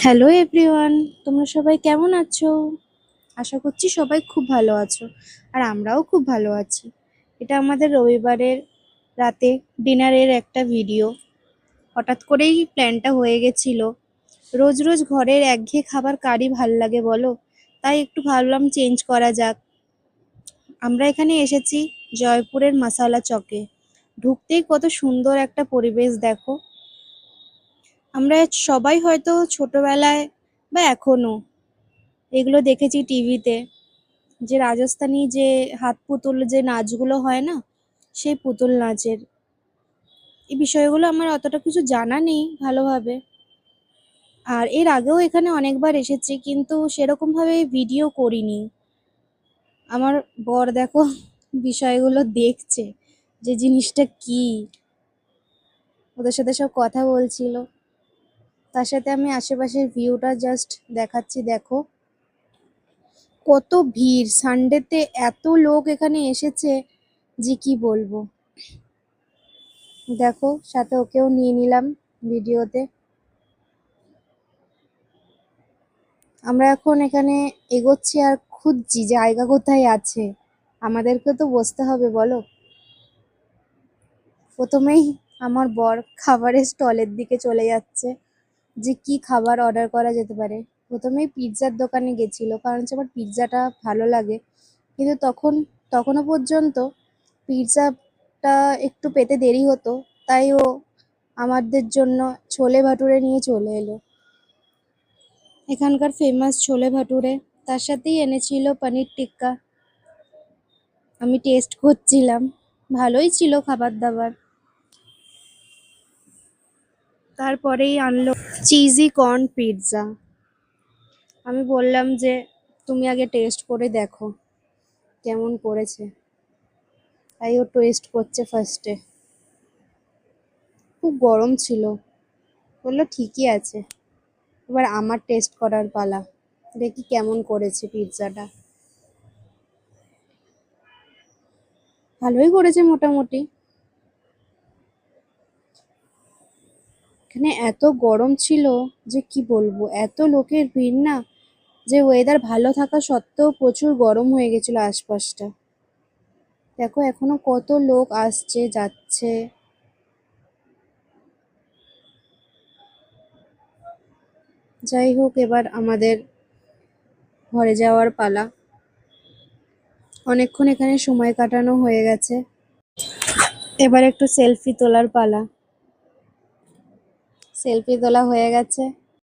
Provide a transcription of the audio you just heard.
Hello everyone, তোমরা সবাই কেমন আছো? আশা করছি সবাই খুব ভালো আছো। আর আমরাও খুব ভালো আছি। এটা আমাদের রবিবারের রাতে ডিনারের একটা ভিডিও। হঠাৎ করেই প্ল্যানটা হয়ে গেছিল। রোজ রোজ ঘরের একঘেয়ে খাবার কারই ভাল লাগে বলো? তাই একটু ভাবলাম চেঞ্জ করা যাক। আমরা এখানে এসেছি জয়পুরের মশালা চকে। ঢুকতেই কত সুন্দর একটা পরিবেশ দেখো। আমরা সবাই হয়তো ছোটবেলায় বা এখনো এগুলো দেখেছি টিভিতে, যে রাজস্থানী যে হাত পুতুল যে নাচগুলো হয় না, সেই পুতুল নাচের এই বিষয়গুলো আমার অতটা কিছু জানা নেই ভালোভাবে। আর এর আগেও এখানে অনেকবার এসেছি, কিন্তু সেরকম ভাবে ভিডিও করিনি। আমার বর দেখো বিষয়গুলো দেখছে, যে জিনিসটা কি, ওদের সাথে সব কথা বলছিল। তার সাথে আমি আশেপাশের ভিউটা জাস্ট দেখাচ্ছি, দেখো কত ভিড় সানডেতে, এত লোক এখানে এসেছে যে কি বলবো। দেখো সাথে ওকেও নিয়ে নিলাম ভিডিওতে। আমরা এখন এখানে এগোচ্ছি আর খুঁজছি জায়গা কোথায় আছে, আমাদেরকে তো বসতে হবে বলো। প্রথমেই আমার বর খাবারের স্টলের দিকে চলে যাচ্ছে, যে কি খাবার অর্ডার করা যেতে পারে। প্রথমেই পিৎজার দোকানে গেছিল, কারণ হচ্ছে আমার পিৎজাটা ভালো লাগে। কিন্তু তখনও পর্যন্ত পিৎজাটা একটু পেতে দেরি হতো, তাই ও আমাদের জন্য ছোলে ভাটুরে নিয়ে চলে এলো, এখানকার ফেমাস ছোলে ভাটুরে। তার সাথেই এনেছিল পনির টিক্কা। আমি টেস্ট করছিলাম, ভালোই ছিল খাবার দাবার। তারপরেই আনলো চিজি কর্ন পিৎজা। আমি বললাম যে তুমি আগে টেস্ট করে দেখো কেমন করেছে। তাই ও টেস্ট করছে ফার্স্টে। খুব গরম ছিল, বললো ঠিকই আছে। এবার আমার টেস্ট করার পালা, দেখি কেমন করেছে পিৎজাটা। ভালোই করেছে মোটামুটি। এখানে এত গরম ছিল যে কি বলবো, এত লোকের ভিড় না, যে ওয়েদার ভালো থাকা সত্ত্বেও প্রচুর গরম হয়ে গেছিল আশপাশটা। দেখো এখনো কত লোক আসছে যাচ্ছে। যাই হোক, এবার আমাদের ঘরে যাওয়ার পালা। অনেকক্ষণ এখানে সময় কাটানো হয়ে গেছে, এবার একটু সেলফি তোলার পালা। সেলফি তোলা হয়ে গেছে,